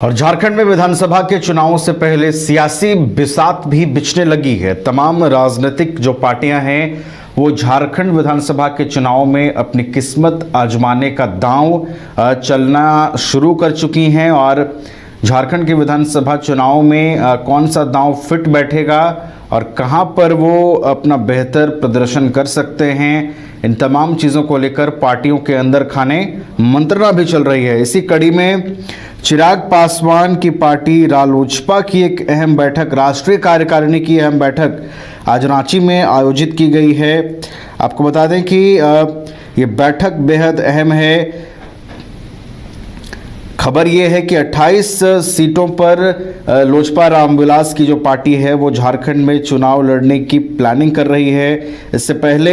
और झारखंड में विधानसभा के चुनावों से पहले सियासी बिसात भी बिछने लगी है। तमाम राजनीतिक जो पार्टियां हैं वो झारखंड विधानसभा के चुनाव में अपनी किस्मत आजमाने का दांव चलना शुरू कर चुकी हैं और झारखंड के विधानसभा चुनाव में कौन सा दांव फिट बैठेगा और कहां पर वो अपना बेहतर प्रदर्शन कर सकते हैं, इन तमाम चीज़ों को लेकर पार्टियों के अंदर खाने मंत्रणा भी चल रही है। इसी कड़ी में चिराग पासवान की पार्टी रालोजपा की एक अहम बैठक, राष्ट्रीय कार्यकारिणी की अहम बैठक आज रांची में आयोजित की गई है। आपको बता दें कि ये बैठक बेहद अहम है। खबर ये है कि 28 सीटों पर लोजपा रामविलास की जो पार्टी है वो झारखंड में चुनाव लड़ने की प्लानिंग कर रही है। इससे पहले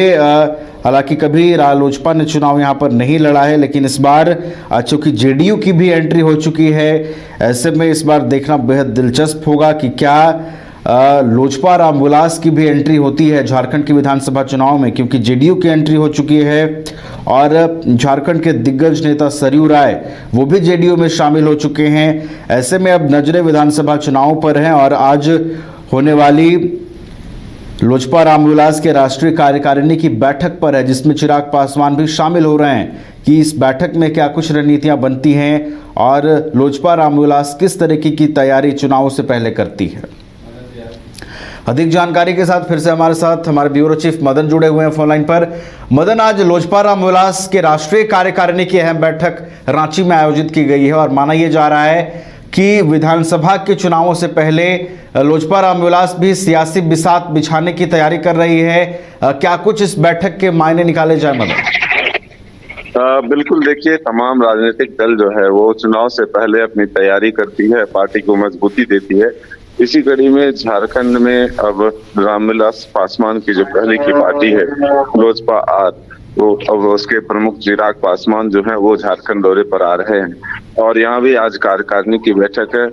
हालांकि कभी रालोजपा ने चुनाव यहाँ पर नहीं लड़ा है, लेकिन इस बार चूंकि जेडीयू की भी एंट्री हो चुकी है, ऐसे में इस बार देखना बेहद दिलचस्प होगा कि क्या लोजपा रामविलास की भी एंट्री होती है झारखंड के विधानसभा चुनाव में, क्योंकि जेडीयू की एंट्री हो चुकी है और झारखंड के दिग्गज नेता सरयू राय वो भी जेडीयू में शामिल हो चुके हैं। ऐसे में अब नजरें विधानसभा चुनाव पर हैं और आज होने वाली लोजपा रामविलास के राष्ट्रीय कार्यकारिणी की बैठक पर है, जिसमें चिराग पासवान भी शामिल हो रहे हैं कि इस बैठक में क्या कुछ रणनीतियां बनती हैं और लोजपा रामविलास किस तरीके की तैयारी चुनाव से पहले करती है। अधिक जानकारी के साथ फिर से हमारे ब्यूरो चीफ मदन जुड़े हुए हैं फोन लाइन पर। मदन, आज लोजपा रामविलास के राष्ट्रीय कार्यकारिणी की अहम बैठक रांची में आयोजित की गई है और माना यह जा रहा है कि विधानसभा के चुनावों से पहले लोजपा रामविलास भी सियासी बिसात बिछाने की तैयारी कर रही है। क्या कुछ इस बैठक के मायने निकाले जाए मदन? बिल्कुल, देखिए, तमाम राजनीतिक दल जो है वो चुनाव से पहले अपनी तैयारी करती है, पार्टी को मजबूती देती है। इसी कड़ी में झारखंड में अब रामविलास पासवान की जो पहले की पार्टी है लोजपा आर, वो अब उसके प्रमुख चिराग पासवान जो है वो झारखंड दौरे पर आ रहे हैं और यहाँ भी आज कार्यकारिणी की बैठक है।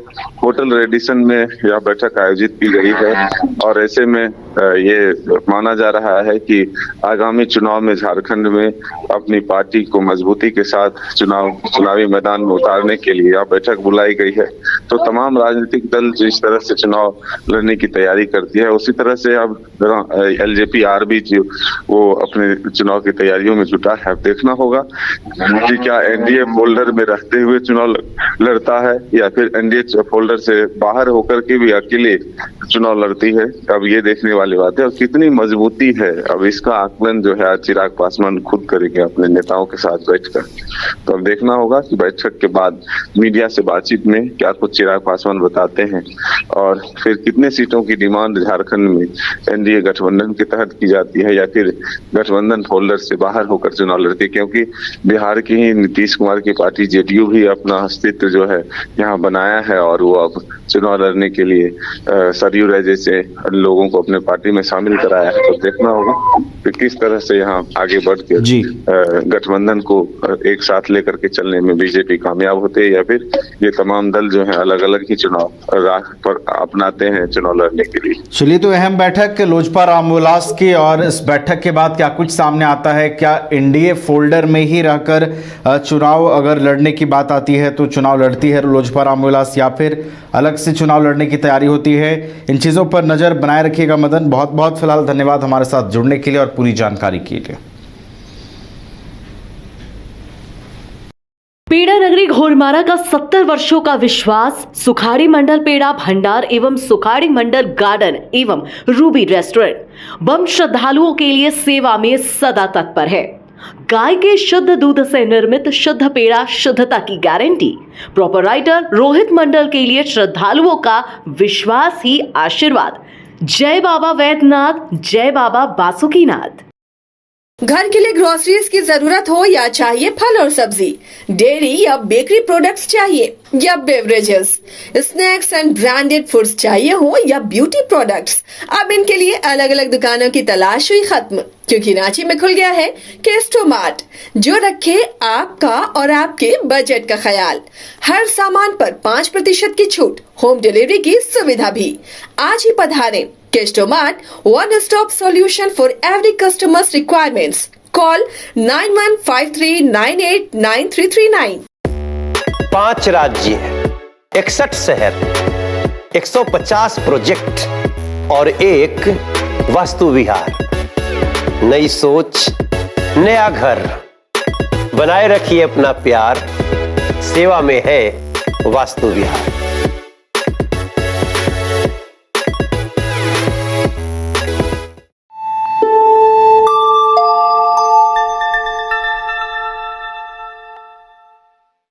होटल रेडिसन में यह बैठक आयोजित की गई है और ऐसे में ये माना जा रहा है कि आगामी चुनाव में झारखंड में अपनी पार्टी को मजबूती के साथ चुनावी मैदान में उतारने के लिए यह बैठक बुलाई गई है। तो तमाम राजनीतिक दल जिस तरह से चुनाव लड़ने की तैयारी करती है, उसी तरह से अब एलजेपी आर भी जो वो अपने चुनाव की तैयारियों में जुटा है। अब देखना होगा कि क्या एनडीए फोल्डर में रहते हुए चुनाव लड़ता है या फिर एनडीए फोल्डर से बाहर होकर के भी अकेले चुनाव लड़ती है। अब ये देखने वाली बात है और कितनी मजबूती है, अब इसका आकलन जो है चिराग पासवान खुद करेंगे अपने नेताओं के साथ बैठकर। तो अब देखना होगा कि बैठक के बाद मीडिया से बातचीत में क्या कुछ चिराग पासवान बताते हैं और फिर कितने सीटों की डिमांड झारखंड में एनडीए गठबंधन के तहत की जाती है या फिर गठबंधन फोल्डर से बाहर होकर चुनाव लड़ती है। क्योंकि बिहार की ही नीतीश कुमार की पार्टी जेडीयू भी अपना अस्तित्व जो है यहाँ बनाया है और वो अब चुनाव लड़ने के लिए सरयू राय जैसे लोगों को अपने पार्टी में शामिल कराया है। तो देखना होगा कि किस तरह से यहाँ आगे बढ़ के गठबंधन को एक साथ लेकर के चलने में बीजेपी कामयाब होते हैं या फिर ये तमाम दल जो है अलग अलग ही चुनाव राह पर अपनाते हैं चुनाव लड़ने के लिए। चलिए, तो अहम बैठक लोजपा रामविलास की, और इस बैठक के बाद क्या कुछ सामने आता है? क्या एनडीए फोल्डर में ही रहकर चुनाव अगर लड़ने की बात आती है तो चुनाव लड़ती है लोजपा रामविलास या फिर अलग से चुनाव लड़ने की तैयारी होती है? इन चीज़ों पर नज़र बनाए रखिएगा मदन। बहुत बहुत फिलहाल धन्यवाद हमारे साथ जुड़ने के लिए और पूरी जानकारी के लिए। पेड़ा नगरी घोड़मारा का 70 वर्षों का विश्वास सुखाड़ी मंडल पेड़ा भंडार एवं सुखाड़ी मंडल गार्डन एवं रूबी रेस्टोरेंट बम श्रद्धालुओं के लिए सेवा में सदा तत्पर है। गाय के शुद्ध दूध से निर्मित शुद्ध पेड़ा, शुद्धता की गारंटी। प्रोपराइटर रोहित मंडल के लिए श्रद्धालुओं का विश्वास ही आशीर्वाद। जय बाबा वैद्यनाथ, जय बाबा बासुकीनाथ। घर के लिए ग्रोसरीज की जरूरत हो या चाहिए फल और सब्जी, डेयरी या बेकरी प्रोडक्ट्स चाहिए या beverages, snacks and branded foods चाहिए हो या ब्यूटी प्रोडक्ट्स, अब इनके लिए अलग अलग दुकानों की तलाश हुई खत्म, क्योंकि रांची में खुल गया है केस्टो मार्ट, जो रखे आपका और आपके बजट का ख्याल। हर सामान पर 5% की छूट, होम डिलीवरी की सुविधा भी। आज ही पधारें। केस्टो मार्ट, one stop solution for every customer's requirements. Call 9153989339। 5 राज्य 61 शहर, 150 प्रोजेक्ट और एक वास्तु विहार। नई सोच, नया घर। बनाए रखिए अपना प्यार, सेवा में है वास्तु विहार।